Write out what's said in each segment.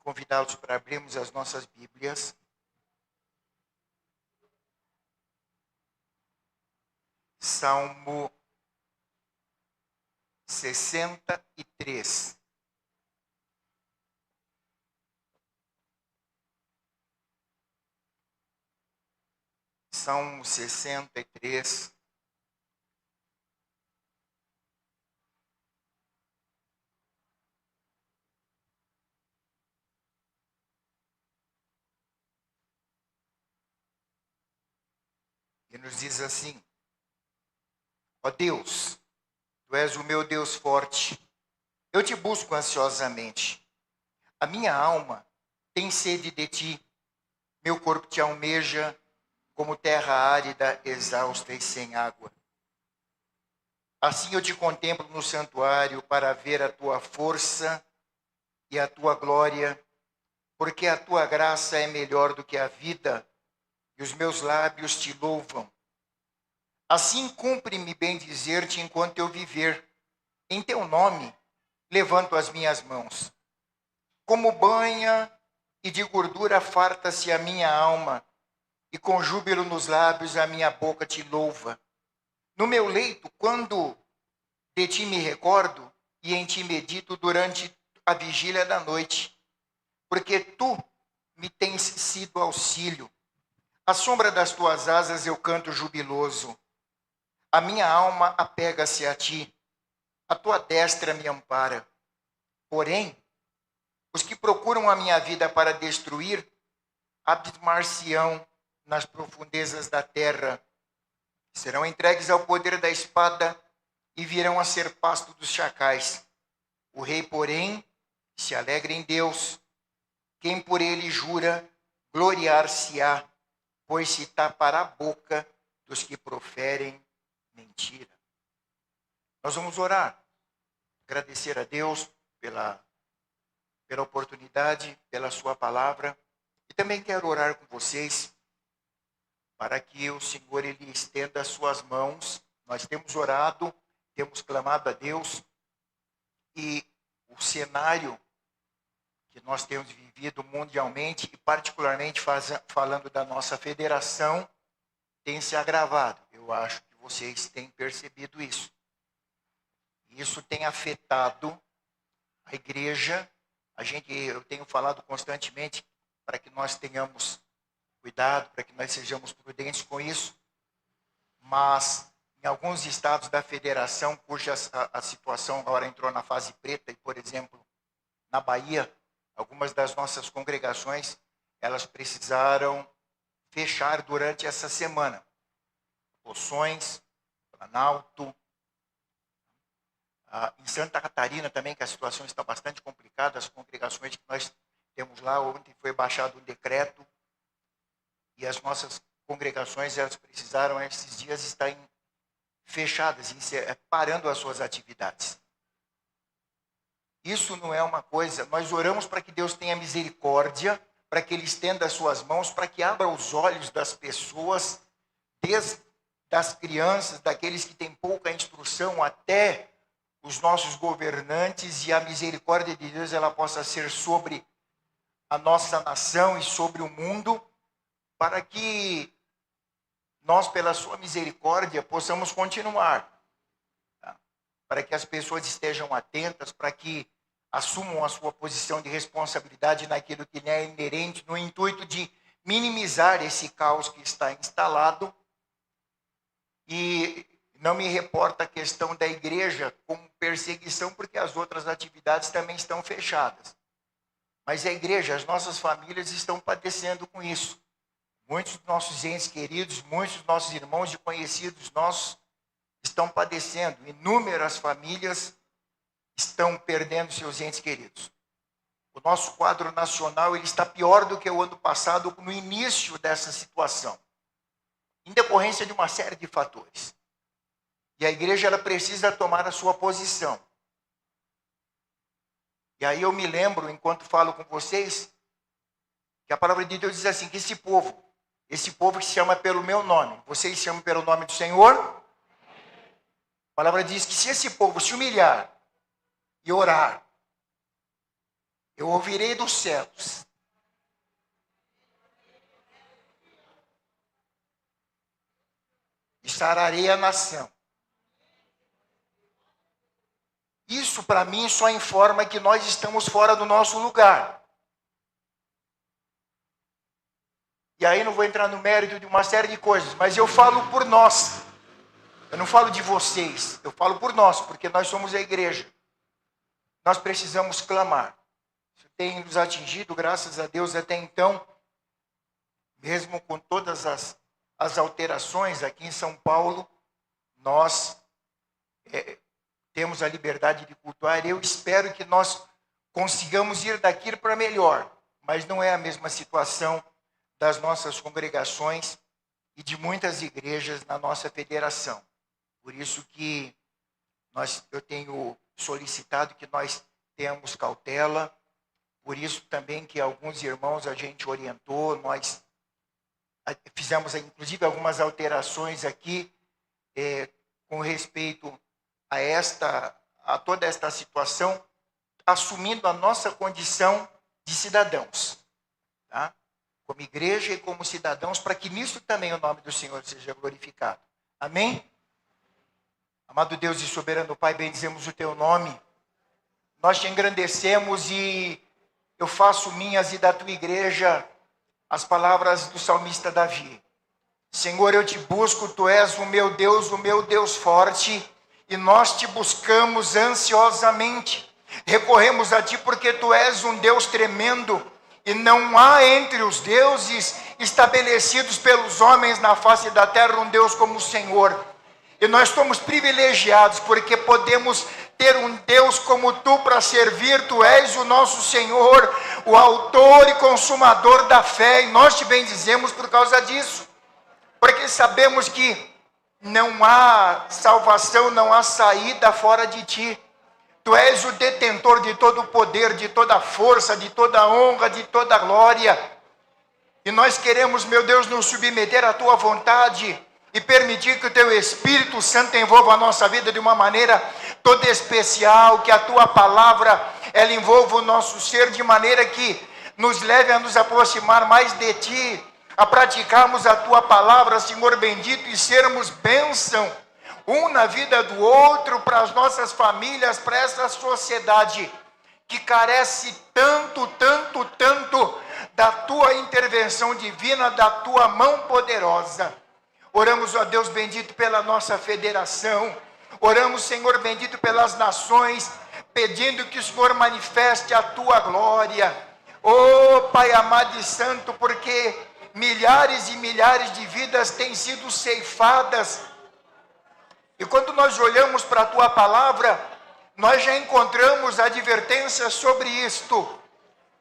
convidá-los para abrirmos as nossas Bíblias. Salmo 63. Salmo 63. E nos diz assim: ó Deus, Tu és o meu Deus forte, eu te busco ansiosamente. A minha alma tem sede de Ti, meu corpo te almeja como terra árida, exausta e sem água. Assim eu te contemplo no santuário para ver a Tua força e a Tua glória, porque a Tua graça é melhor do que a vida, e os meus lábios te louvam. Assim cumpre-me bem dizer-te enquanto eu viver. Em teu nome levanto as minhas mãos. Como banha e de gordura farta-se a minha alma, e com júbilo nos lábios a minha boca te louva. No meu leito, quando de ti me recordo, e em ti medito durante a vigília da noite, porque tu me tens sido auxílio. À sombra das tuas asas eu canto jubiloso. A minha alma apega-se a ti, a tua destra me ampara. Porém, os que procuram a minha vida para destruir, abismar-se-ão nas profundezas da terra. Serão entregues ao poder da espada e virão a ser pasto dos chacais. O rei, porém, se alegra em Deus. Quem por ele jura, gloriar-se-á, pois se tapará a boca dos que proferem mentira. Nós vamos orar, agradecer a Deus pela oportunidade, pela sua palavra. E também quero orar com vocês para que o Senhor ele estenda as suas mãos. Nós temos orado, temos clamado a Deus, e o cenário que nós temos vivido mundialmente, e particularmente falando da nossa federação, tem se agravado. Eu acho que vocês têm percebido isso. Isso tem afetado a igreja. Eu tenho falado constantemente para que nós tenhamos cuidado, para que nós sejamos prudentes com isso. Mas em alguns estados da federação, cuja a situação agora entrou na fase preta, e, por exemplo, na Bahia, algumas das nossas congregações, elas precisaram fechar durante essa semana. Poções, Planalto, em Santa Catarina também, que a situação está bastante complicada, as congregações que nós temos lá, ontem foi baixado um decreto, e as nossas congregações, elas precisaram, esses dias, estarem fechadas, parando as suas atividades. Isso não é uma coisa, nós oramos para que Deus tenha misericórdia, para que Ele estenda as suas mãos, para que abra os olhos das pessoas, desde das crianças, daqueles que têm pouca instrução, até os nossos governantes, e a misericórdia de Deus ela possa ser sobre a nossa nação e sobre o mundo, para que nós, pela sua misericórdia, possamos continuar. Tá? Para que as pessoas estejam atentas, para que assumam a sua posição de responsabilidade naquilo que é inerente, no intuito de minimizar esse caos que está instalado. E não me reporta a questão da igreja como perseguição, porque as outras atividades também estão fechadas. Mas a igreja, as nossas famílias estão padecendo com isso. Muitos dos nossos entes queridos, muitos dos nossos irmãos e conhecidos nossos estão padecendo. Inúmeras famílias estão perdendo seus entes queridos. O nosso quadro nacional ele está pior do que o ano passado, no início dessa situação, em decorrência de uma série de fatores. E a igreja ela precisa tomar a sua posição. E aí eu me lembro, enquanto falo com vocês, que a palavra de Deus diz assim, que esse povo que se chama pelo meu nome, vocês se chamam pelo nome do Senhor? A palavra diz que se esse povo se humilhar e orar, Eu ouvirei dos céus. E sararei a nação. Isso para mim só informa que nós estamos fora do nosso lugar. E aí não vou entrar no mérito de uma série de coisas, mas eu falo por nós. Eu não falo de vocês, eu falo por nós, porque nós somos a igreja. Nós precisamos clamar. Isso tem nos atingido, graças a Deus, até então, mesmo com todas as alterações aqui em São Paulo, nós temos a liberdade de cultuar. Eu espero que nós consigamos ir daqui para melhor, mas não é a mesma situação das nossas congregações e de muitas igrejas na nossa federação. Por isso que eu tenho solicitado que nós tenhamos cautela, por isso também que alguns irmãos a gente orientou, nós fizemos inclusive algumas alterações aqui com respeito a toda esta situação, assumindo a nossa condição de cidadãos, tá? Como igreja e como cidadãos, para que nisso também o nome do Senhor seja glorificado. Amém? Amado Deus e soberano Pai, bendizemos o Teu nome. Nós Te engrandecemos e eu faço minhas e da Tua igreja as palavras do salmista Davi. Senhor, eu Te busco, Tu és o meu Deus forte, e nós Te buscamos ansiosamente. Recorremos a Ti porque Tu és um Deus tremendo, e não há entre os deuses estabelecidos pelos homens na face da terra um Deus como o Senhor. E nós somos privilegiados porque podemos ter um Deus como Tu para servir. Tu és o nosso Senhor, o autor e consumador da fé, e nós Te bendizemos por causa disso. Porque sabemos que não há salvação, não há saída fora de Ti. Tu és o detentor de todo o poder, de toda a força, de toda a honra, de toda a glória. E nós queremos, meu Deus, nos submeter à Tua vontade e permitir que o Teu Espírito Santo envolva a nossa vida de uma maneira toda especial, que a Tua palavra, ela envolva o nosso ser de maneira que nos leve a nos aproximar mais de Ti, a praticarmos a Tua palavra, Senhor bendito, e sermos bênção um na vida do outro, para as nossas famílias, para essa sociedade que carece tanto da Tua intervenção divina, da Tua mão poderosa. Oramos, ó Deus bendito, pela nossa federação. Oramos, Senhor bendito, pelas nações, pedindo que o Senhor manifeste a Tua glória. Oh, Pai amado e santo, porque milhares e milhares de vidas têm sido ceifadas. E quando nós olhamos para a Tua palavra, nós já encontramos advertências sobre isto.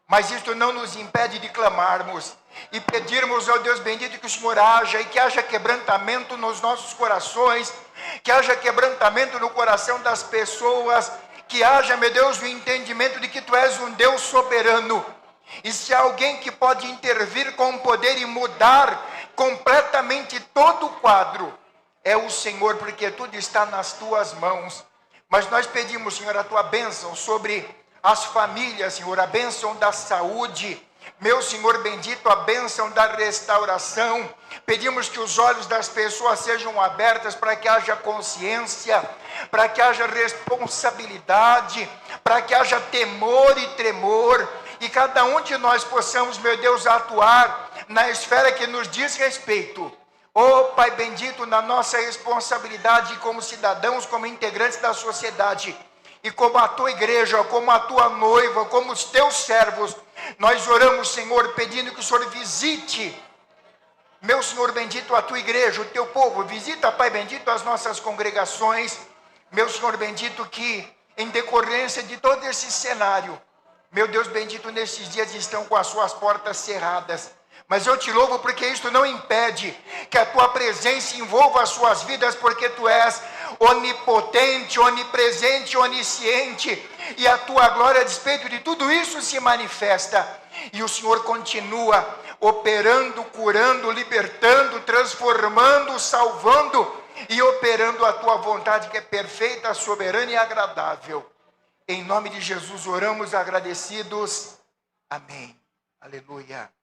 Mas isto não nos impede de clamarmos e pedirmos ao Deus bendito que o Senhor haja e que haja quebrantamento nos nossos corações, que haja quebrantamento no coração das pessoas, que haja, meu Deus, o entendimento de que Tu és um Deus soberano. E se há alguém que pode intervir com poder e mudar completamente todo o quadro, é o Senhor, porque tudo está nas Tuas mãos. Mas nós pedimos, Senhor, a Tua bênção sobre as famílias, Senhor, a bênção da saúde, meu Senhor bendito, a bênção da restauração. Pedimos que os olhos das pessoas sejam abertas para que haja consciência, para que haja responsabilidade, para que haja temor e tremor, e cada um de nós possamos, meu Deus, atuar na esfera que nos diz respeito. Oh, Pai bendito, na nossa responsabilidade como cidadãos, como integrantes da sociedade, e como a Tua igreja, como a Tua noiva, como os Teus servos, nós oramos, Senhor, pedindo que o Senhor visite, meu Senhor bendito, a Tua igreja, o Teu povo. Visita, Pai bendito, as nossas congregações, meu Senhor bendito, que em decorrência de todo esse cenário, meu Deus bendito, nesses dias estão com as suas portas cerradas. Mas eu Te louvo porque isto não impede que a Tua presença envolva as suas vidas, porque Tu és onipotente, onipresente, onisciente, e a Tua glória a despeito de tudo isso se manifesta. E o Senhor continua operando, curando, libertando, transformando, salvando e operando a Tua vontade, que é perfeita, soberana e agradável. Em nome de Jesus oramos agradecidos. Amém. Aleluia.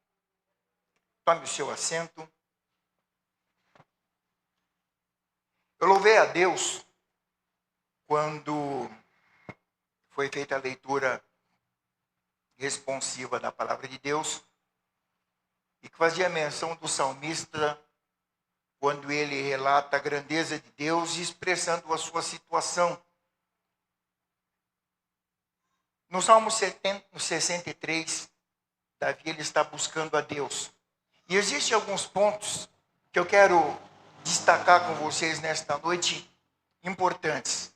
Tome o seu assento. Eu louvei a Deus quando foi feita a leitura responsiva da palavra de Deus e que fazia menção do salmista quando ele relata a grandeza de Deus e expressando a sua situação. No Salmo 63, Davi ele está buscando a Deus. E existem alguns pontos que eu quero destacar com vocês nesta noite importantes.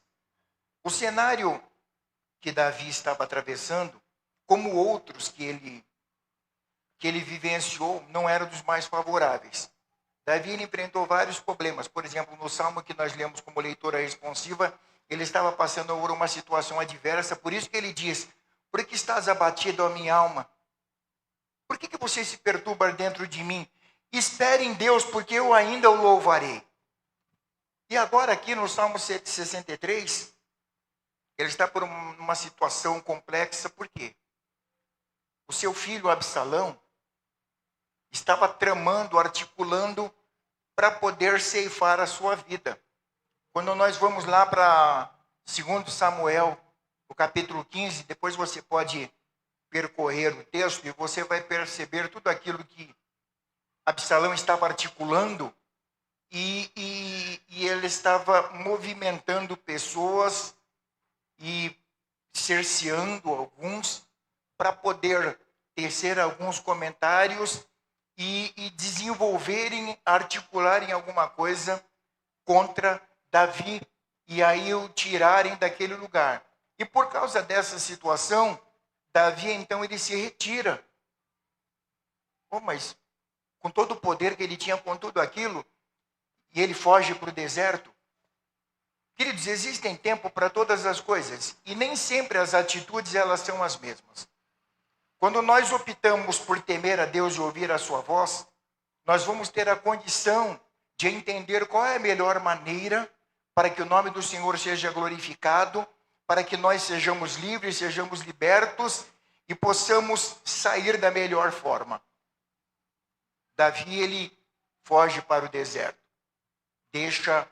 O cenário que Davi estava atravessando, como outros que ele vivenciou, não era dos mais favoráveis. Davi ele enfrentou vários problemas. Por exemplo, no Salmo que nós lemos como leitura responsiva, ele estava passando por uma situação adversa, por isso que ele diz: por que estás abatido, a minha alma? Por que você se perturba dentro de mim? Espere em Deus, porque eu ainda o louvarei. E agora aqui no Salmo 163, ele está por uma situação complexa, por quê? O seu filho Absalão estava tramando, articulando para poder ceifar a sua vida. Quando nós vamos lá para 2 Samuel, o capítulo 15, depois você pode percorrer o texto e você vai perceber tudo aquilo que Absalão estava articulando e ele estava movimentando pessoas e cerceando alguns para poder tecer alguns comentários e desenvolverem, articularem alguma coisa contra Davi e aí o tirarem daquele lugar. E por causa dessa situação, Davi então ele se retira. Mas com todo o poder que ele tinha, com tudo aquilo, e ele foge para o deserto. Queridos, existem tempo para todas as coisas e nem sempre as atitudes elas são as mesmas. Quando nós optamos por temer a Deus e ouvir a sua voz, nós vamos ter a condição de entender qual é a melhor maneira para que o nome do Senhor seja glorificado, para que nós sejamos livres, sejamos libertos e possamos sair da melhor forma. Davi, ele foge para o deserto, deixa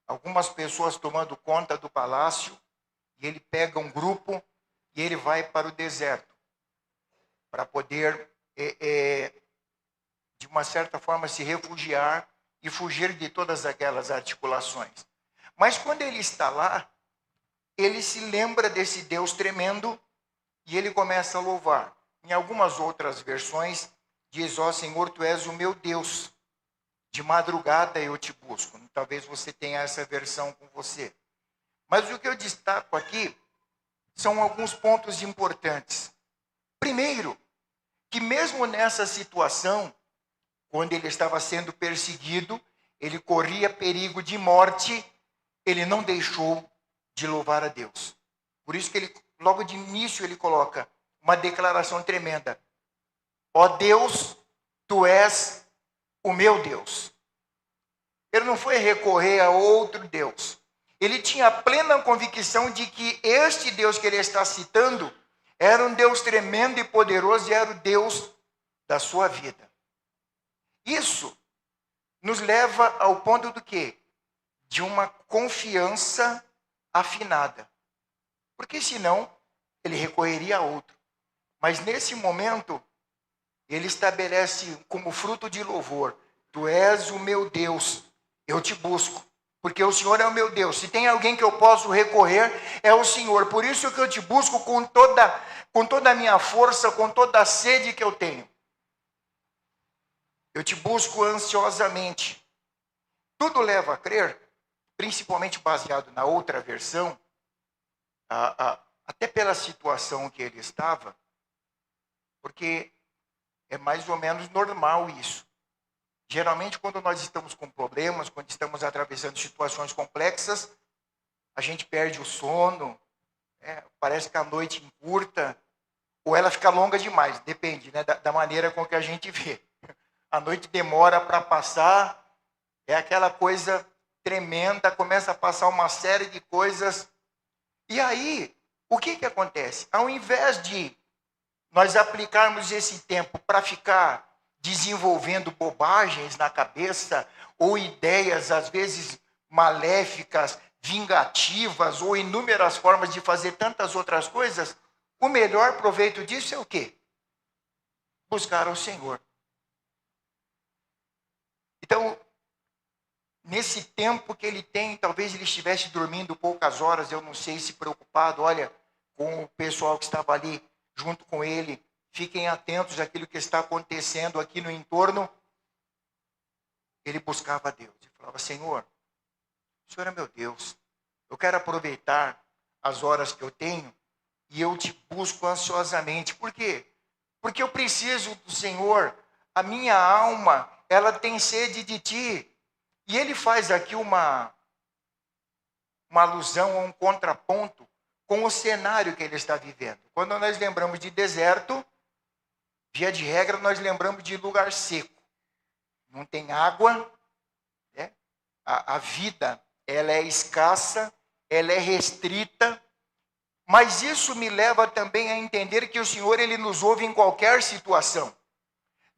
algumas pessoas tomando conta do palácio, e ele pega um grupo e ele vai para o deserto, para poder, de uma certa forma, se refugiar e fugir de todas aquelas articulações. Mas quando ele está lá, ele se lembra desse Deus tremendo e ele começa a louvar. Em algumas outras versões, diz: ó Senhor, tu és o meu Deus, de madrugada eu te busco. Talvez você tenha essa versão com você. Mas o que eu destaco aqui são alguns pontos importantes. Primeiro, que mesmo nessa situação, quando ele estava sendo perseguido, ele corria perigo de morte, ele não deixou de louvar a Deus. Por isso que ele, logo de início, ele coloca uma declaração tremenda: ó Deus, tu és o meu Deus. Ele não foi recorrer a outro Deus. Ele tinha plena convicção de que este Deus que ele está citando era um Deus tremendo e poderoso e era o Deus da sua vida. Isso nos leva ao ponto do quê? De uma confiança afinada. Porque senão ele recorreria a outro. Mas nesse momento, ele estabelece como fruto de louvor: tu és o meu Deus, eu te busco, porque o Senhor é o meu Deus. Se tem alguém que eu posso recorrer, é o Senhor. Por isso que eu te busco com toda a minha força, com toda a sede que eu tenho. Eu te busco ansiosamente. Tudo leva a crer, principalmente baseado na outra versão, até pela situação que ele estava, porque é mais ou menos normal isso. Geralmente, quando nós estamos com problemas, quando estamos atravessando situações complexas, a gente perde o sono, parece que a noite encurta, ou ela fica longa demais, depende, né, da maneira com que a gente vê. A noite demora para passar, é aquela coisa tremenda, começa a passar uma série de coisas. E aí, o que acontece? Ao invés de nós aplicarmos esse tempo para ficar desenvolvendo bobagens na cabeça, ou ideias, às vezes, maléficas, vingativas, ou inúmeras formas de fazer tantas outras coisas, o melhor proveito disso é o quê? Buscar ao Senhor. Então, nesse tempo que ele tem, talvez ele estivesse dormindo poucas horas, eu não sei, se preocupado, olha, com o pessoal que estava ali junto com ele, fiquem atentos àquilo que está acontecendo aqui no entorno. Ele buscava a Deus e falava: Senhor, o Senhor é meu Deus, eu quero aproveitar as horas que eu tenho e eu te busco ansiosamente. Por quê? Porque eu preciso do Senhor, a minha alma, ela tem sede de ti. E ele faz aqui uma alusão, um contraponto com o cenário que ele está vivendo. Quando nós lembramos de deserto, via de regra, nós lembramos de lugar seco. Não tem água, né? A vida, ela é escassa, ela é restrita, mas isso me leva também a entender que o Senhor, ele nos ouve em qualquer situação.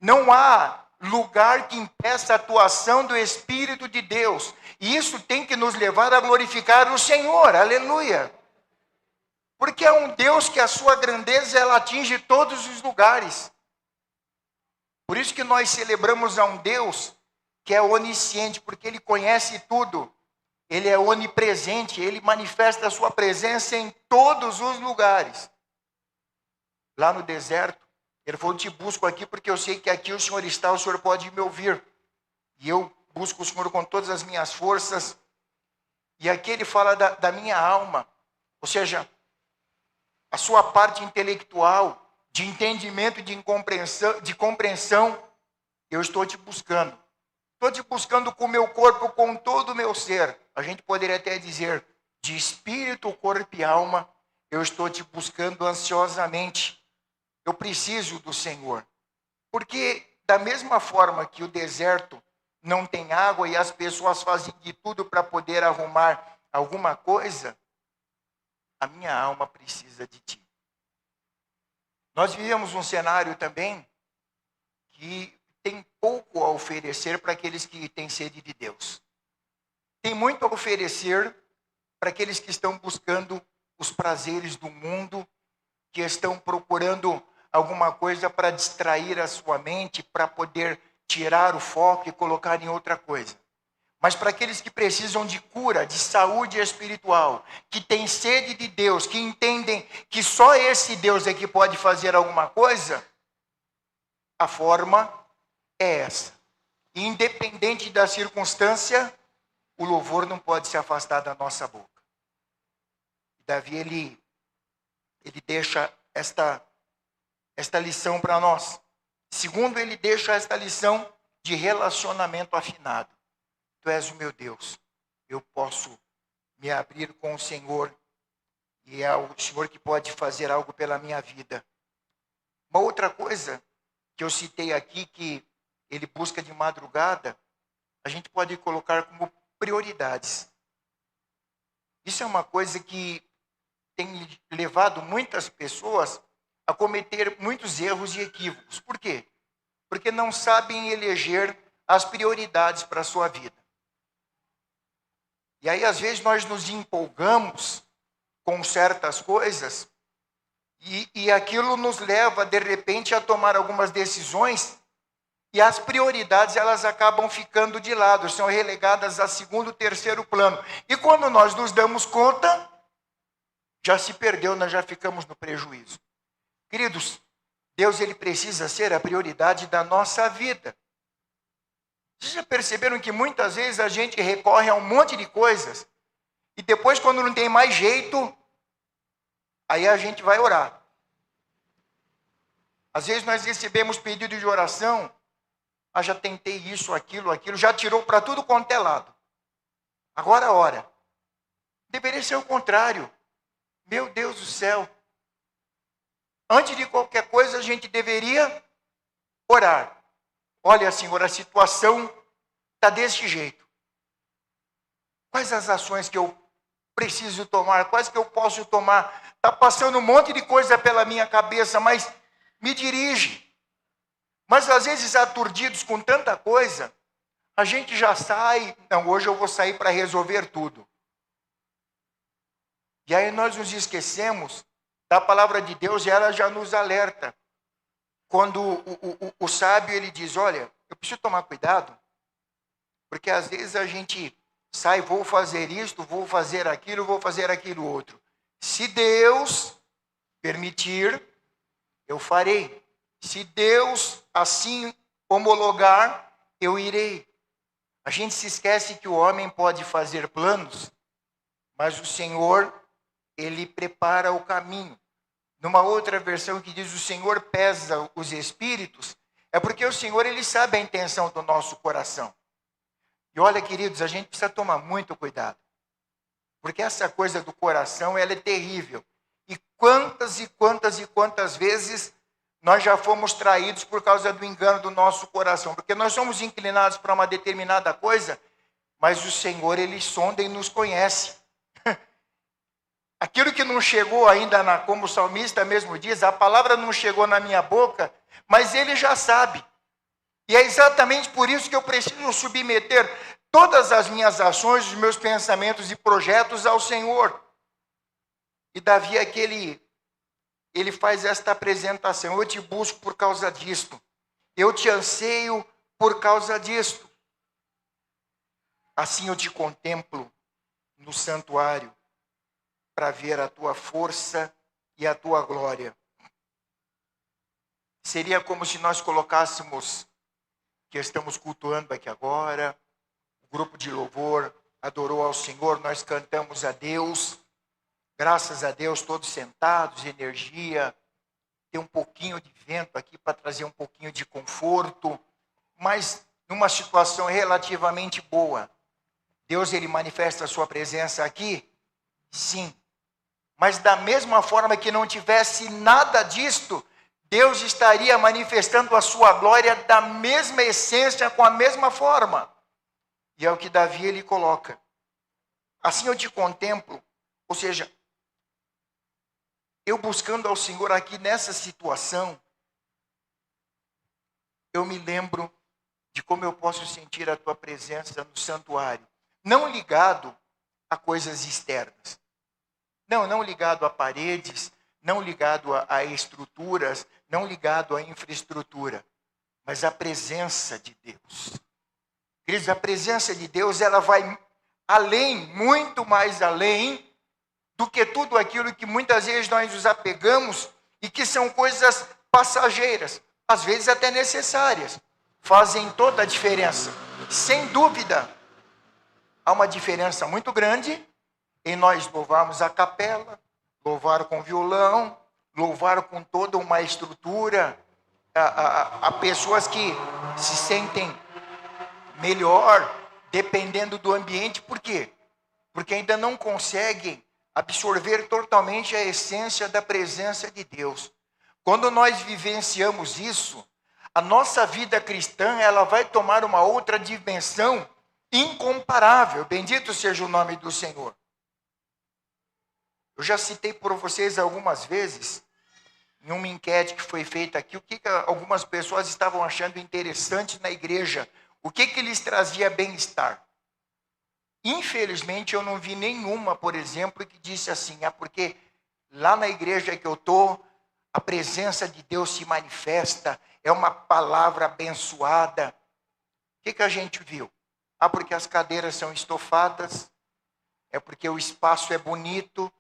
Não há lugar que impeça a atuação do Espírito de Deus. E isso tem que nos levar a glorificar o Senhor, aleluia. Porque é um Deus que a sua grandeza, ela atinge todos os lugares. Por isso que nós celebramos a um Deus que é onisciente, porque Ele conhece tudo. Ele é onipresente, Ele manifesta a sua presença em todos os lugares. Lá no deserto, Ele falou: te busco aqui porque eu sei que aqui o Senhor está, o Senhor pode me ouvir. E eu busco o Senhor com todas as minhas forças. E aqui Ele fala da minha alma, ou seja, a sua parte intelectual, de entendimento, de compreensão, eu estou te buscando. Estou te buscando com o meu corpo, com todo o meu ser. A gente poderia até dizer, de espírito, corpo e alma, eu estou te buscando ansiosamente. Eu preciso do Senhor. Porque da mesma forma que o deserto não tem água e as pessoas fazem de tudo para poder arrumar alguma coisa, a minha alma precisa de ti. Nós vivemos um cenário também que tem pouco a oferecer para aqueles que têm sede de Deus. Tem muito a oferecer para aqueles que estão buscando os prazeres do mundo, que estão procurando alguma coisa para distrair a sua mente, para poder tirar o foco e colocar em outra coisa. Mas para aqueles que precisam de cura, de saúde espiritual, que têm sede de Deus, que entendem que só esse Deus é que pode fazer alguma coisa, a forma é essa. Independente da circunstância, o louvor não pode se afastar da nossa boca. Davi, ele deixa esta lição para nós. Segundo, ele deixa esta lição de relacionamento afinado. Tu és o meu Deus, eu posso me abrir com o Senhor, e é o Senhor que pode fazer algo pela minha vida. Uma outra coisa que eu citei aqui, que ele busca de madrugada, a gente pode colocar como prioridades. Isso é uma coisa que tem levado muitas pessoas a cometer muitos erros e equívocos. Por quê? Porque não sabem eleger as prioridades para a sua vida. E aí, às vezes, nós nos empolgamos com certas coisas e aquilo nos leva, de repente, a tomar algumas decisões e as prioridades, elas acabam ficando de lado, são relegadas a segundo, terceiro plano. E quando nós nos damos conta, já se perdeu, nós já ficamos no prejuízo. Queridos, Deus, ele precisa ser a prioridade da nossa vida. Vocês já perceberam que muitas vezes a gente recorre a um monte de coisas e depois, quando não tem mais jeito, aí a gente vai orar. Às vezes nós recebemos pedido de oração, já tentei isso, aquilo, já tirou para tudo quanto é lado. Agora ora. Deveria ser o contrário. Meu Deus do céu. Antes de qualquer coisa, a gente deveria orar. Olha, Senhor, a situação está desse jeito. Quais as ações que eu preciso tomar? Quais que eu posso tomar? Está passando um monte de coisa pela minha cabeça, mas me dirige. Mas às vezes, aturdidos com tanta coisa, a gente já sai, não, hoje eu vou sair para resolver tudo. E aí nós nos esquecemos da palavra de Deus e ela já nos alerta. Quando o sábio ele diz, olha, eu preciso tomar cuidado, porque às vezes a gente sai, vou fazer isto, vou fazer aquilo outro. Se Deus permitir, eu farei. Se Deus assim homologar, eu irei. A gente se esquece que o homem pode fazer planos, mas o Senhor, ele prepara o caminho. Numa outra versão que diz, o Senhor pesa os espíritos, é porque o Senhor, ele sabe a intenção do nosso coração. E olha, queridos, a gente precisa tomar muito cuidado. Porque essa coisa do coração, ela é terrível. E quantas vezes nós já fomos traídos por causa do engano do nosso coração. Porque nós somos inclinados para uma determinada coisa, mas o Senhor, ele sonda e nos conhece. Aquilo que não chegou ainda, como o salmista mesmo diz, a palavra não chegou na minha boca, mas ele já sabe. E é exatamente por isso que eu preciso submeter todas as minhas ações, os meus pensamentos e projetos ao Senhor. E Davi aqui, ele faz esta apresentação, eu te busco por causa disto, eu te anseio por causa disto. Assim eu te contemplo no santuário, para ver a tua força e a tua glória. Seria como se nós colocássemos, que estamos cultuando aqui agora, o grupo de louvor adorou ao Senhor, nós cantamos a Deus, graças a Deus, todos sentados, energia, tem um pouquinho de vento aqui para trazer um pouquinho de conforto, mas numa situação relativamente boa. Deus, ele manifesta a sua presença aqui? Sim. Mas da mesma forma que não tivesse nada disto, Deus estaria manifestando a sua glória da mesma essência, com a mesma forma. E é o que Davi ele coloca. Assim eu te contemplo, ou seja, eu buscando ao Senhor aqui nessa situação, eu me lembro de como eu posso sentir a tua presença no santuário. Não ligado a coisas externas. Não ligado a paredes, não ligado a estruturas, não ligado à infraestrutura, mas a presença de Deus. Queridos, a presença de Deus, ela vai além, muito mais além, do que tudo aquilo que muitas vezes nós nos apegamos e que são coisas passageiras, às vezes até necessárias, fazem toda a diferença. Sem dúvida, há uma diferença muito grande em nós louvarmos a capela, louvar com violão, louvar com toda uma estrutura, a pessoas que se sentem melhor, dependendo do ambiente. Por quê? Porque ainda não conseguem absorver totalmente a essência da presença de Deus. Quando nós vivenciamos isso, a nossa vida cristã, ela vai tomar uma outra dimensão incomparável. Bendito seja o nome do Senhor. Eu já citei por vocês algumas vezes, em uma enquete que foi feita aqui, o que algumas pessoas estavam achando interessante na igreja, o que lhes trazia bem-estar. Infelizmente, eu não vi nenhuma, por exemplo, que disse assim, porque lá na igreja que eu estou, a presença de Deus se manifesta, é uma palavra abençoada. O que a gente viu? Porque as cadeiras são estofadas, é porque o espaço é bonito,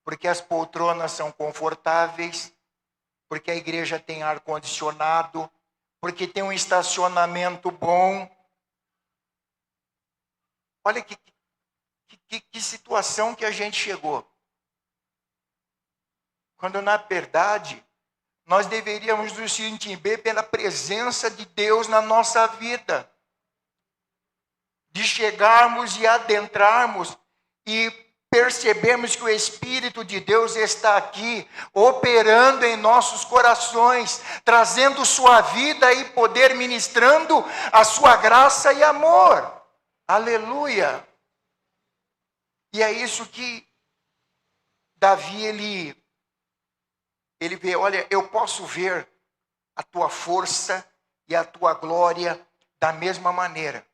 porque as poltronas são confortáveis, porque a igreja tem ar-condicionado, porque tem um estacionamento bom. Olha que situação que a gente chegou. Quando, na verdade, nós deveríamos nos sentir bem pela presença de Deus na nossa vida. De chegarmos e adentrarmos e percebemos que o Espírito de Deus está aqui, operando em nossos corações, trazendo sua vida e poder, ministrando a sua graça e amor. Aleluia! E é isso que Davi, ele vê, olha, eu posso ver a tua força e a tua glória da mesma maneira.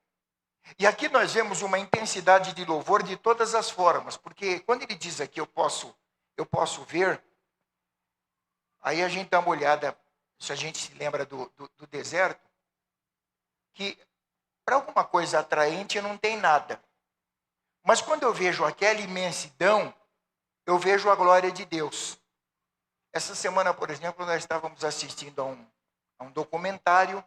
E aqui nós vemos uma intensidade de louvor de todas as formas, porque quando ele diz aqui, eu posso ver, aí a gente dá uma olhada, se a gente se lembra do deserto, que para alguma coisa atraente não tem nada. Mas quando eu vejo aquela imensidão, eu vejo a glória de Deus. Essa semana, por exemplo, nós estávamos assistindo a um documentário,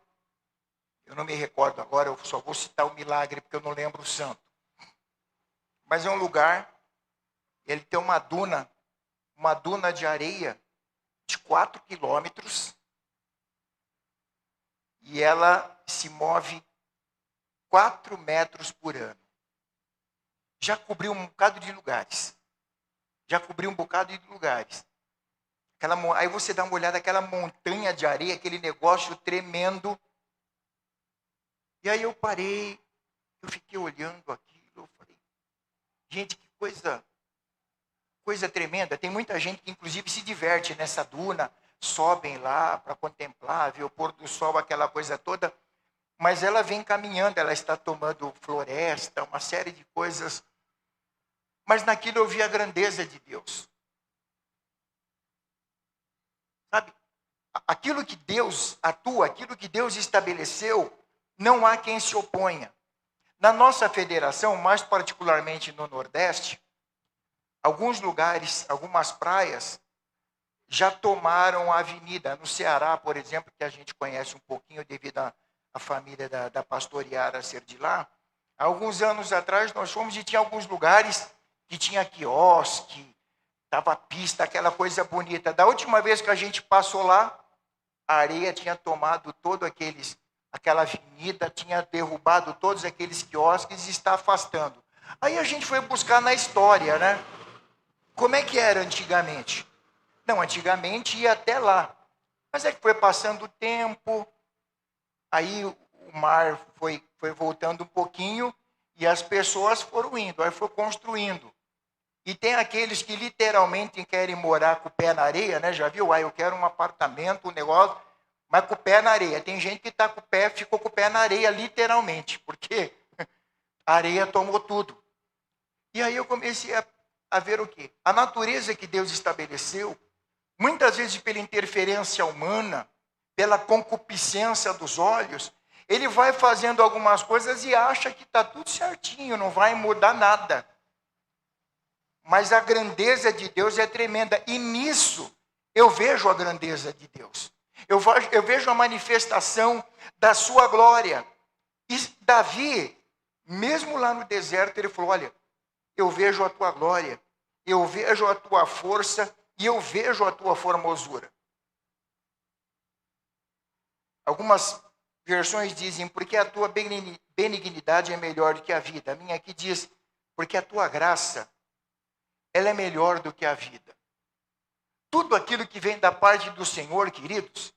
eu não me recordo agora, eu só vou citar o milagre, porque eu não lembro o santo. Mas é um lugar, ele tem uma duna de areia de 4 quilômetros, e ela se move 4 metros por ano. Já cobriu um bocado de lugares. Aí você dá uma olhada, aquela montanha de areia, aquele negócio tremendo. E aí eu parei, eu fiquei olhando aquilo, eu falei, gente, que coisa tremenda. Tem muita gente que inclusive se diverte nessa duna, sobem lá para contemplar, ver o pôr do sol, aquela coisa toda. Mas ela vem caminhando, ela está tomando floresta, uma série de coisas. Mas naquilo eu vi a grandeza de Deus. Sabe? Aquilo que Deus atua, aquilo que Deus estabeleceu, não há quem se oponha. Na nossa federação, mais particularmente no Nordeste, alguns lugares, algumas praias, já tomaram a avenida. No Ceará, por exemplo, que a gente conhece um pouquinho devido à família da pastor Yara ser de lá, há alguns anos atrás nós fomos e tinha alguns lugares que tinha quiosque, estava pista, aquela coisa bonita. Da última vez que a gente passou lá, a areia tinha tomado aquela avenida, tinha derrubado todos aqueles quiosques e está afastando. Aí a gente foi buscar na história, né? Como é que era antigamente? Não, antigamente ia até lá. Mas é que foi passando o tempo, aí o mar foi voltando um pouquinho e as pessoas foram indo, aí foi construindo. E tem aqueles que literalmente querem morar com o pé na areia, né? Já viu? Eu quero um apartamento, um negócio, mas com o pé na areia. Tem gente que ficou com o pé na areia literalmente, porque a areia tomou tudo. E aí eu comecei a ver o quê? A natureza que Deus estabeleceu, muitas vezes pela interferência humana, pela concupiscência dos olhos, ele vai fazendo algumas coisas e acha que está tudo certinho, não vai mudar nada. Mas a grandeza de Deus é tremenda. E nisso eu vejo a grandeza de Deus. Eu vejo a manifestação da sua glória. E Davi, mesmo lá no deserto, ele falou, olha, eu vejo a tua glória, eu vejo a tua força e eu vejo a tua formosura. Algumas versões dizem, porque a tua benignidade é melhor do que a vida. A minha aqui diz, porque a tua graça, ela é melhor do que a vida. Tudo aquilo que vem da parte do Senhor, queridos,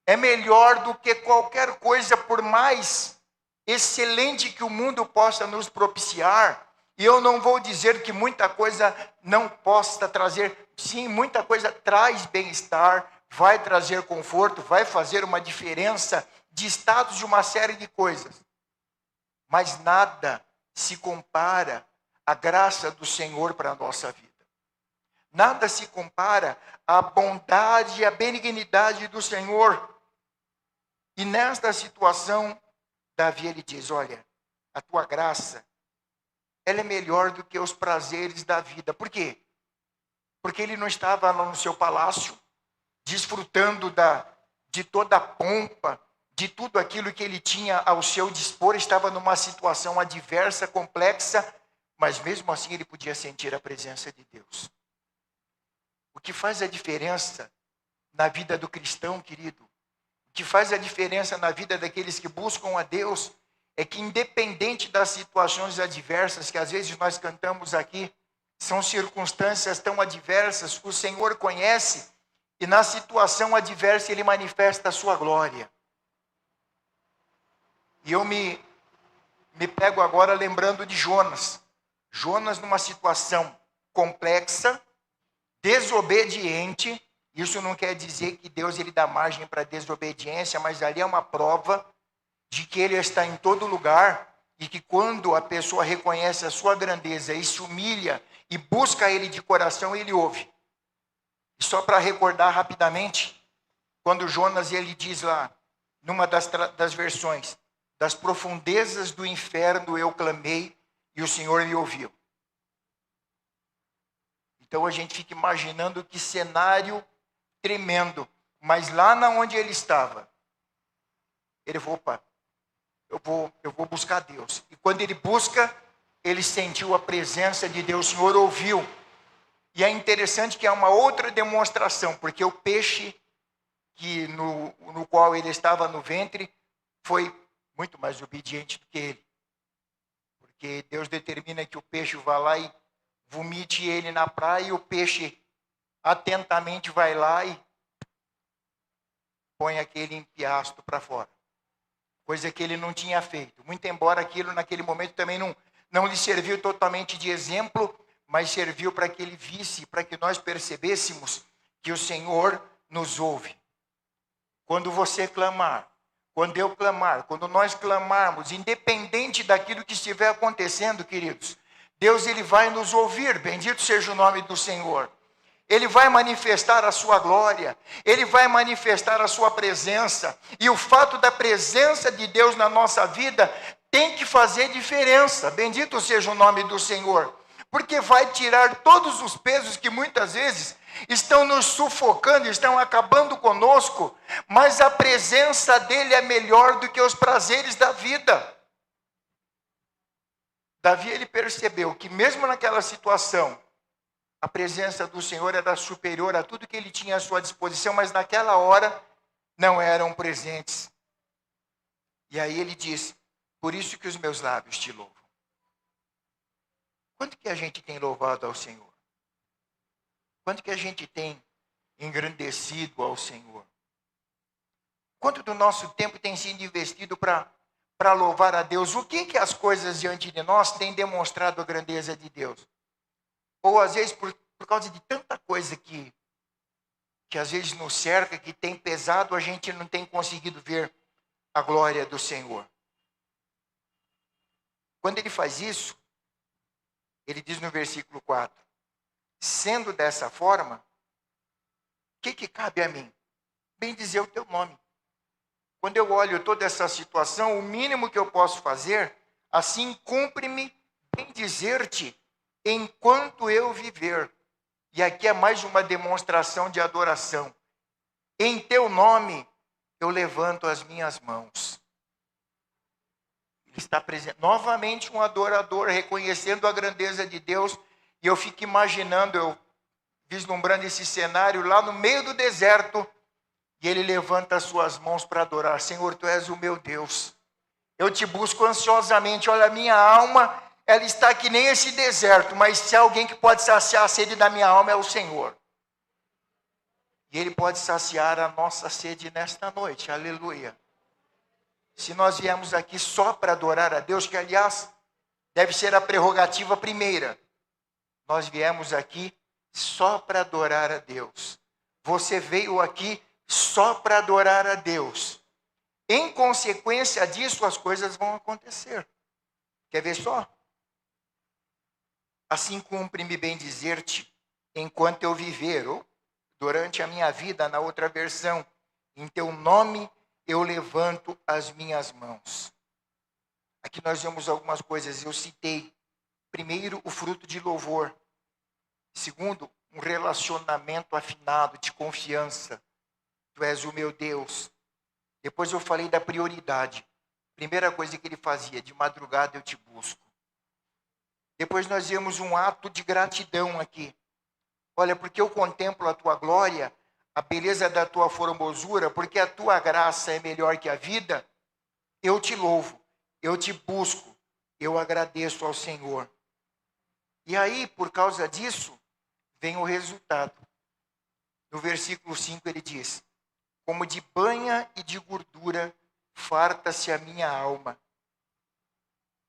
é melhor do que qualquer coisa, por mais excelente que o mundo possa nos propiciar. E eu não vou dizer que muita coisa não possa trazer, sim, muita coisa traz bem-estar, vai trazer conforto, vai fazer uma diferença de status de uma série de coisas. Mas nada se compara à graça do Senhor para a nossa vida. Nada se compara à bondade e à benignidade do Senhor. E nesta situação, Davi ele diz, olha, a tua graça, ela é melhor do que os prazeres da vida. Por quê? Porque ele não estava lá no seu palácio, desfrutando de toda a pompa, de tudo aquilo que ele tinha ao seu dispor, estava numa situação adversa, complexa, mas mesmo assim ele podia sentir a presença de Deus. O que faz a diferença na vida do cristão, querido, o que faz a diferença na vida daqueles que buscam a Deus, é que independente das situações adversas, que às vezes nós cantamos aqui, são circunstâncias tão adversas, o Senhor conhece, e na situação adversa Ele manifesta a sua glória. E eu me pego agora lembrando de Jonas. Jonas numa situação complexa, desobediente. Isso não quer dizer que Deus ele dá margem para desobediência, mas ali é uma prova de que ele está em todo lugar e que quando a pessoa reconhece a sua grandeza e se humilha e busca ele de coração, ele ouve. E só para recordar rapidamente, quando Jonas ele diz lá, numa das versões, das profundezas do inferno eu clamei e o Senhor me ouviu. Então a gente fica imaginando que cenário tremendo, mas lá na onde ele estava, ele falou, opa, eu vou buscar Deus. E quando ele busca, ele sentiu a presença de Deus, o Senhor ouviu. E é interessante que é uma outra demonstração, porque o peixe que no qual ele estava no ventre foi muito mais obediente do que ele. Porque Deus determina que o peixe vá lá e vomite ele na praia, e o peixe atentamente vai lá e põe aquele empiastro para fora. Coisa que ele não tinha feito. Muito embora aquilo naquele momento também não lhe serviu totalmente de exemplo, mas serviu para que ele visse, para que nós percebêssemos que o Senhor nos ouve. Quando você clamar, quando eu clamar, quando nós clamarmos, independente daquilo que estiver acontecendo, queridos, Deus ele vai nos ouvir, bendito seja o nome do Senhor. Ele vai manifestar a sua glória, ele vai manifestar a sua presença, e o fato da presença de Deus na nossa vida tem que fazer diferença, bendito seja o nome do Senhor, porque vai tirar todos os pesos que muitas vezes estão nos sufocando, estão acabando conosco, mas a presença dele é melhor do que os prazeres da vida. Davi ele percebeu que mesmo naquela situação, a presença do Senhor era superior a tudo que ele tinha à sua disposição, mas naquela hora não eram presentes. E aí ele diz, por isso que os meus lábios te louvam. Quanto que a gente tem louvado ao Senhor? Quanto que a gente tem engrandecido ao Senhor? Quanto do nosso tempo tem sido investido para louvar a Deus? O que as coisas diante de nós têm demonstrado a grandeza de Deus? Ou às vezes por causa de tanta coisa que às vezes nos cerca, que tem pesado, a gente não tem conseguido ver a glória do Senhor. Quando ele faz isso, ele diz no versículo 4, sendo dessa forma, o que cabe a mim? Bem dizer o teu nome. Quando eu olho toda essa situação, o mínimo que eu posso fazer, assim cumpre-me bem dizer-te, enquanto eu viver. E aqui é mais uma demonstração de adoração. Em teu nome eu levanto as minhas mãos. Ele está presente. Novamente um adorador, reconhecendo a grandeza de Deus. E eu fico imaginando, eu vislumbrando esse cenário lá no meio do deserto. E ele levanta as suas mãos para adorar. Senhor, tu és o meu Deus. Eu te busco ansiosamente. Olha, a minha alma, ela está que nem esse deserto. Mas se há alguém que pode saciar a sede da minha alma, é o Senhor. E ele pode saciar a nossa sede nesta noite. Aleluia. Se nós viemos aqui só para adorar a Deus, que aliás, deve ser a prerrogativa primeira. Nós viemos aqui só para adorar a Deus. Você veio aqui só para adorar a Deus. Em consequência disso, as coisas vão acontecer. Quer ver só? Assim cumpre-me bem dizer-te, enquanto eu viver, ou durante a minha vida, na outra versão, em teu nome eu levanto as minhas mãos. Aqui nós vemos algumas coisas, eu citei. Primeiro, o fruto de louvor. Segundo, um relacionamento afinado, de confiança. Tu és o meu Deus. Depois eu falei da prioridade. Primeira coisa que ele fazia, de madrugada eu te busco. Depois nós vemos um ato de gratidão aqui. Olha, porque eu contemplo a tua glória, a beleza da tua formosura, porque a tua graça é melhor que a vida, eu te louvo, eu te busco, eu agradeço ao Senhor. E aí, por causa disso, vem o resultado. No versículo 5 ele diz, como de banha e de gordura, farta-se a minha alma.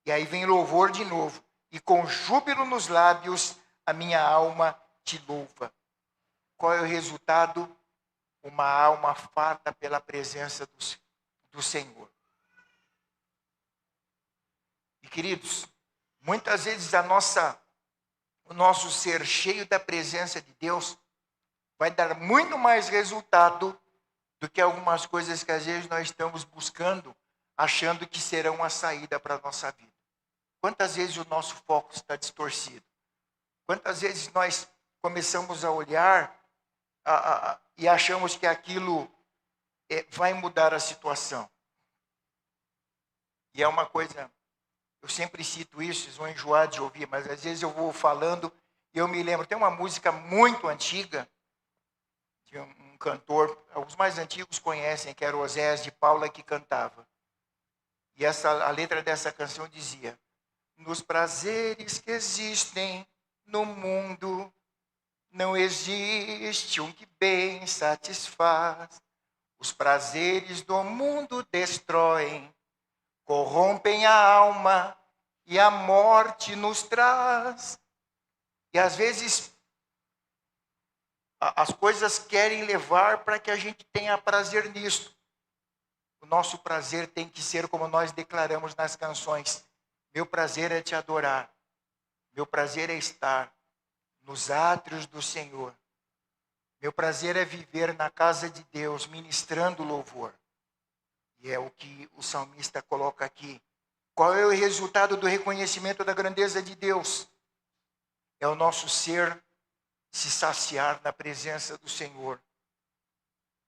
E aí vem louvor de novo. E com júbilo nos lábios, a minha alma te louva. qual é o resultado? Uma alma farta pela presença do Senhor. E queridos, muitas vezes o nosso ser cheio da presença de Deus vai dar muito mais resultado do que algumas coisas que às vezes nós estamos buscando, achando que serão a saída para a nossa vida. Quantas vezes o nosso foco está distorcido? Quantas vezes nós começamos a olhar e achamos que aquilo vai mudar a situação? E é uma coisa, eu sempre cito isso, vocês vão enjoar de ouvir, mas às vezes eu vou falando e eu me lembro, tem uma música muito antiga, de um cantor, os mais antigos conhecem, que era o Oséias de Paula, que cantava. E a letra dessa canção dizia: nos prazeres que existem no mundo, não existe um que bem satisfaz. Os prazeres do mundo destroem, corrompem a alma e a morte nos traz. E às vezes as coisas querem levar para que a gente tenha prazer nisto. O nosso prazer tem que ser como nós declaramos nas canções: meu prazer é te adorar, meu prazer é estar nos átrios do Senhor, meu prazer é viver na casa de Deus, ministrando louvor. E é o que o salmista coloca aqui. Qual é o resultado do reconhecimento da grandeza de Deus? É o nosso ser se saciar na presença do Senhor.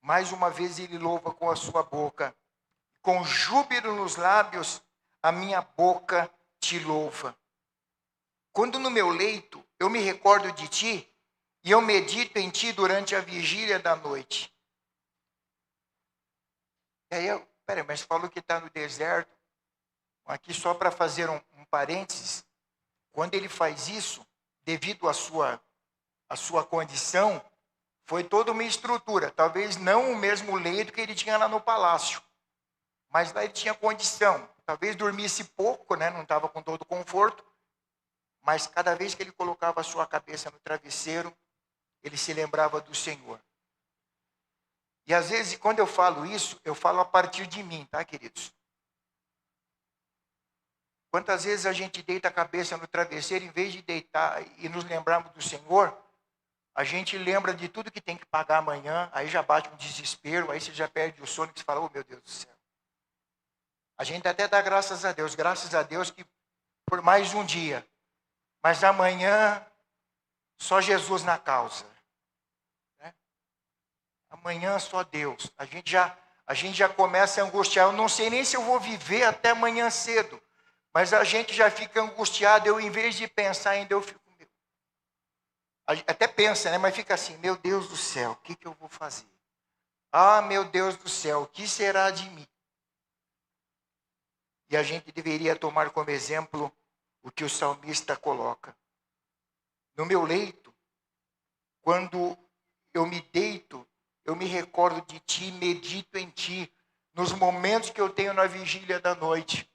Mais uma vez ele louva com a sua boca. Com júbilo nos lábios, a minha boca te louva. Quando no meu leito eu me recordo de ti, e eu medito em ti durante a vigília da noite. E aí, peraí, mas falou que está no deserto. Aqui só para fazer um parênteses. Quando ele faz isso, devido à sua condição, foi toda uma estrutura. Talvez não o mesmo leito que ele tinha lá no palácio. Mas lá ele tinha condição. Talvez dormisse pouco, né? Não estava com todo conforto. Mas cada vez que ele colocava a sua cabeça no travesseiro, ele se lembrava do Senhor. E às vezes, quando eu falo isso, eu falo a partir de mim, tá, queridos? Quantas vezes a gente deita a cabeça no travesseiro, em vez de deitar e nos lembrarmos do Senhor, a gente lembra de tudo que tem que pagar amanhã, aí já bate um desespero, aí você já perde o sono, que você fala: oh meu Deus do céu. A gente até dá graças a Deus que por mais um dia. Mas amanhã, só Jesus na causa. Né? Amanhã, só Deus. A gente já começa a angustiar. Eu não sei nem se eu vou viver até amanhã cedo. Mas a gente já fica angustiado. Eu, em vez de pensar ainda, eu fico... Até pensa, né? Mas fica assim: meu Deus do céu, o que eu vou fazer? Ah, meu Deus do céu, o que será de mim? E a gente deveria tomar como exemplo o que o salmista coloca. No meu leito, quando eu me deito, eu me recordo de ti, medito em ti, nos momentos que eu tenho na vigília da noite.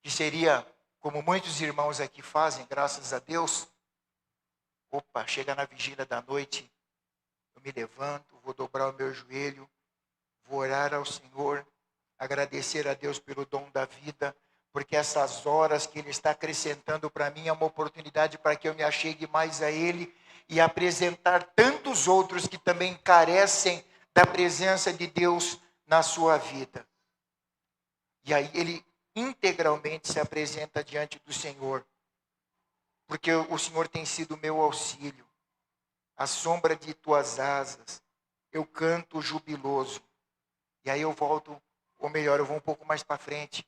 Que seria, como muitos irmãos aqui fazem, graças a Deus. Opa, chega na vigília da noite, eu me levanto, vou dobrar o meu joelho, vou orar ao Senhor, agradecer a Deus pelo dom da vida, porque essas horas que Ele está acrescentando para mim é uma oportunidade para que eu me achegue mais a Ele e apresentar tantos outros que também carecem da presença de Deus na sua vida. E aí Ele integralmente se apresenta diante do Senhor, porque o Senhor tem sido meu auxílio, à sombra de tuas asas, eu canto jubiloso. E aí eu volto, ou melhor, eu vou um pouco mais para frente.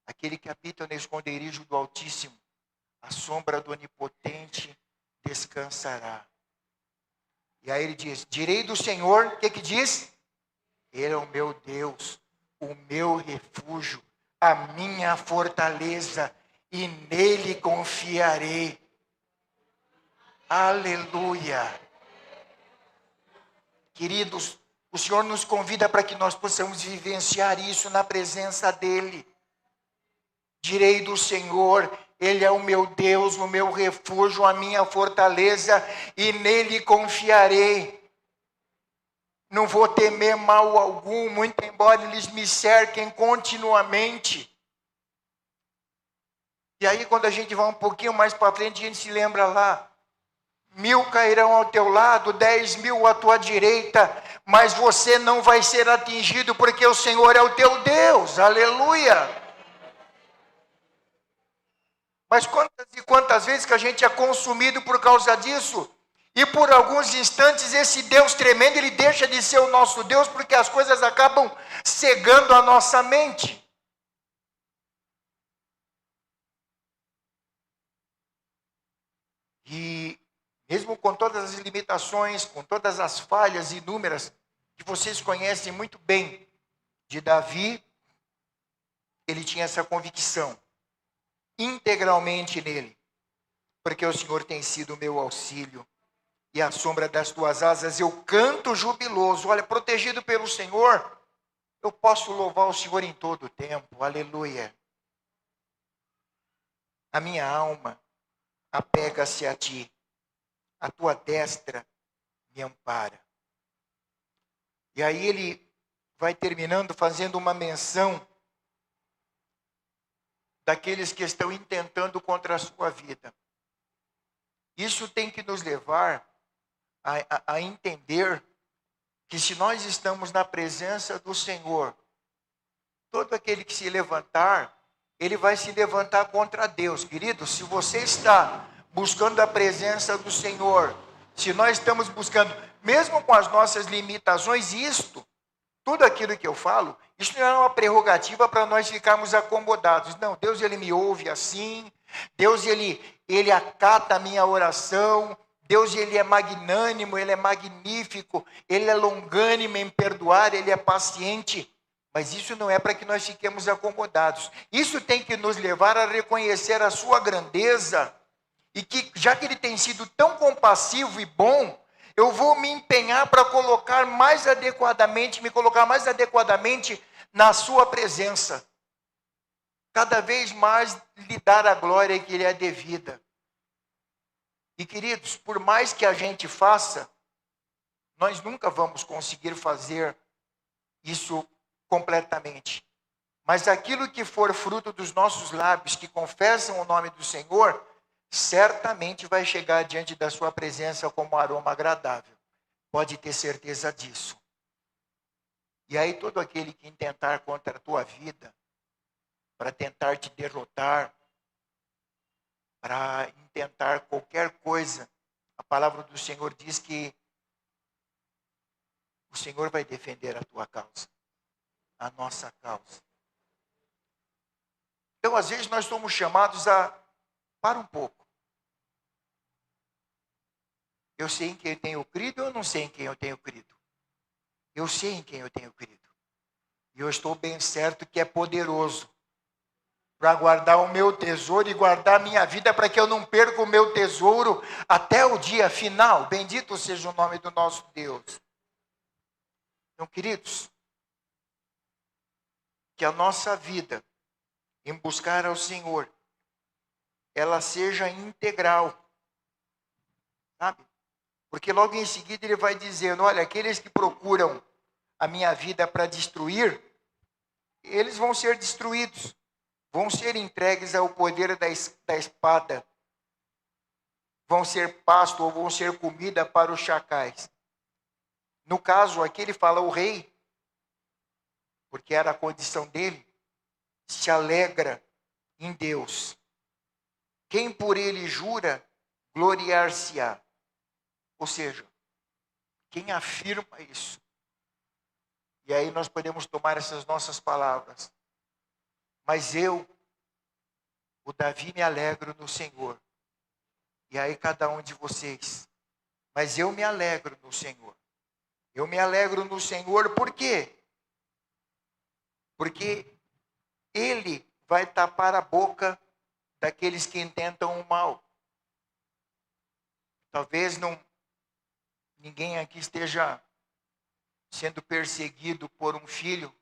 Aquele que habita no esconderijo do Altíssimo, a sombra do Onipotente descansará. E aí ele diz: direi do Senhor, o que diz? Ele é o meu Deus, o meu refúgio, a minha fortaleza, e nele confiarei. Aleluia. Queridos, o Senhor nos convida para que nós possamos vivenciar isso na presença dEle. Direi do Senhor, Ele é o meu Deus, o meu refúgio, a minha fortaleza, e nele confiarei. Não vou temer mal algum, muito embora eles me cerquem continuamente. E aí, quando a gente vai um pouquinho mais para frente, a gente se lembra lá: 1.000 cairão ao teu lado, 10.000 à tua direita, mas você não vai ser atingido, porque o Senhor é o teu Deus. Aleluia! Mas quantas e quantas vezes que a gente é consumido por causa disso? E por alguns instantes esse Deus tremendo, ele deixa de ser o nosso Deus, porque as coisas acabam cegando a nossa mente. E mesmo com todas as limitações, com todas as falhas inúmeras, que vocês conhecem muito bem de Davi, ele tinha essa convicção integralmente nele, porque o Senhor tem sido o meu auxílio, e à sombra das tuas asas eu canto jubiloso. Olha, protegido pelo Senhor, eu posso louvar o Senhor em todo o tempo. Aleluia. A minha alma apega-se a ti, a tua destra me ampara. E aí ele vai terminando fazendo uma menção daqueles que estão intentando contra a sua vida. Isso tem que nos levar a entender que se nós estamos na presença do Senhor, todo aquele que se levantar, ele vai se levantar contra Deus. Querido, se você está buscando a presença do Senhor, se nós estamos buscando, mesmo com as nossas limitações, tudo aquilo que eu falo, isso não é uma prerrogativa para nós ficarmos acomodados. Não, Deus, ele me ouve assim. Deus, ele acata a minha oração. Deus, ele é magnânimo, ele é magnífico. Ele é longânimo em perdoar, ele é paciente. Mas isso não é para que nós fiquemos acomodados. Isso tem que nos levar a reconhecer a sua grandeza. E que, já que ele tem sido tão compassivo e bom, eu vou me empenhar para me colocar mais adequadamente na sua presença. Cada vez mais lhe dar a glória que lhe é devida. E queridos, por mais que a gente faça, nós nunca vamos conseguir fazer isso completamente. Mas aquilo que for fruto dos nossos lábios, que confessam o nome do Senhor, certamente vai chegar diante da sua presença como aroma agradável. Pode ter certeza disso. E aí todo aquele que intentar contra a tua vida, para tentar te derrotar, para intentar qualquer coisa, a palavra do Senhor diz que o Senhor vai defender a tua causa, a nossa causa. Então, às vezes, nós somos chamados a parar um pouco. Eu sei em quem eu tenho crido ou eu não sei em quem eu tenho crido? Eu sei em quem eu tenho crido. E eu estou bem certo que é poderoso para guardar o meu tesouro e guardar a minha vida, para que eu não perca o meu tesouro até o dia final. Bendito seja o nome do nosso Deus. Então, queridos, que a nossa vida em buscar ao Senhor, ela seja integral, sabe? Porque logo em seguida ele vai dizendo, olha, aqueles que procuram a minha vida para destruir, eles vão ser destruídos, vão ser entregues ao poder da espada, vão ser pasto ou vão ser comida para os chacais. No caso aqui ele fala o rei, porque era a condição dele, se alegra em Deus. Quem por ele jura, gloriar-se-á. Ou seja, quem afirma isso. E aí nós podemos tomar essas nossas palavras. Mas eu, o Davi, me alegro no Senhor. E aí cada um de vocês. Mas eu me alegro no Senhor. Eu me alegro no Senhor, por quê? Porque Ele vai tapar a boca daqueles que intentam o mal. Talvez ninguém aqui esteja sendo perseguido por um filho.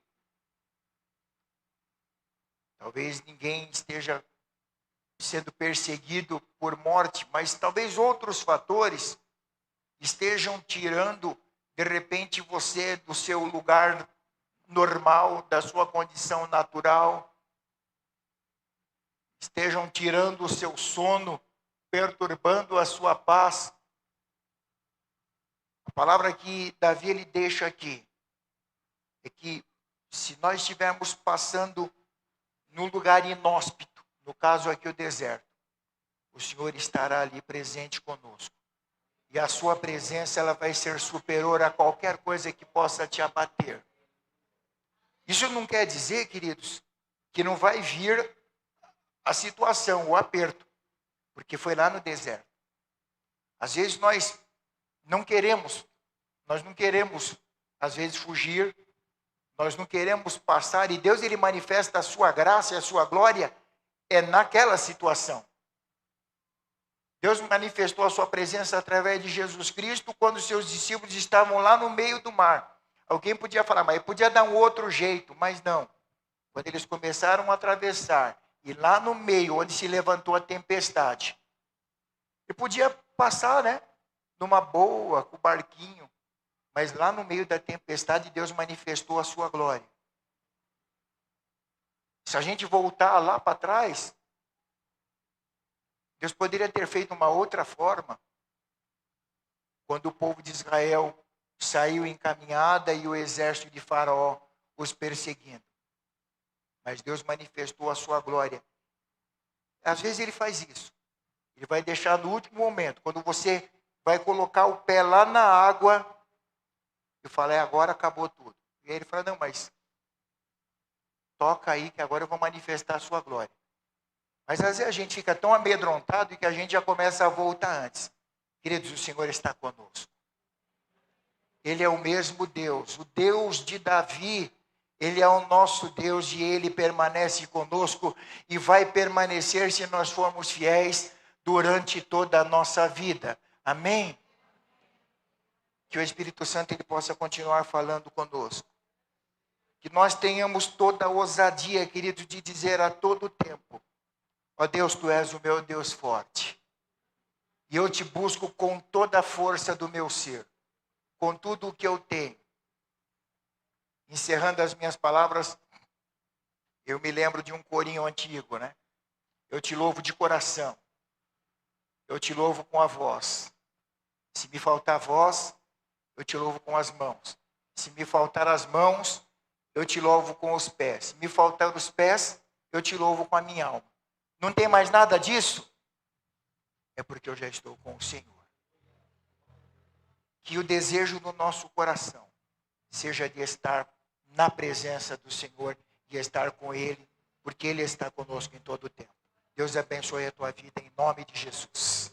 Talvez ninguém esteja sendo perseguido por morte, mas talvez outros fatores estejam tirando, de repente, você do seu lugar normal, da sua condição natural, estejam tirando o seu sono, perturbando a sua paz. A palavra que Davi ele deixa aqui é que se nós estivermos passando num lugar inóspito, no caso aqui o deserto, o Senhor estará ali presente conosco. E a sua presença ela vai ser superior a qualquer coisa que possa te abater. Isso não quer dizer, queridos, que não vai vir a situação, o aperto, porque foi lá no deserto. Às vezes nós não queremos, às vezes fugir, nós não queremos passar, e Deus ele manifesta a sua graça e a sua glória naquela situação. Deus manifestou a sua presença através de Jesus Cristo quando os seus discípulos estavam lá no meio do mar. Alguém podia falar, mas podia dar um outro jeito, mas não. Quando eles começaram a atravessar, e lá no meio, onde se levantou a tempestade, ele podia passar, né? Numa boa, com o barquinho, mas lá no meio da tempestade, Deus manifestou a sua glória. Se a gente voltar lá para trás, Deus poderia ter feito uma outra forma. Quando o povo de Israel saiu em caminhada e o exército de Faraó os perseguindo. Mas Deus manifestou a sua glória. Às vezes ele faz isso. Ele vai deixar no último momento, quando você vai colocar o pé lá na água, e fala, agora acabou tudo. E aí ele fala, não, mas toca aí que agora eu vou manifestar a sua glória. Mas às vezes a gente fica tão amedrontado que a gente já começa a voltar antes. Queridos, o Senhor está conosco. Ele é o mesmo Deus, o Deus de Davi. Ele é o nosso Deus e Ele permanece conosco e vai permanecer se nós formos fiéis durante toda a nossa vida. Amém? Que o Espírito Santo ele possa continuar falando conosco. Que nós tenhamos toda a ousadia, querido, de dizer a todo tempo, ó Deus, Tu és o meu Deus forte. E eu te busco com toda a força do meu ser, com tudo o que eu tenho. Encerrando as minhas palavras, eu me lembro de um corinho antigo, né? Eu te louvo de coração. Eu te louvo com a voz. Se me faltar a voz, eu te louvo com as mãos. Se me faltar as mãos, eu te louvo com os pés. Se me faltar os pés, eu te louvo com a minha alma. Não tem mais nada disso? É porque eu já estou com o Senhor. Que o desejo do nosso coração seja de estar na presença do Senhor e estar com Ele, porque Ele está conosco em todo o tempo. Deus abençoe a tua vida em nome de Jesus.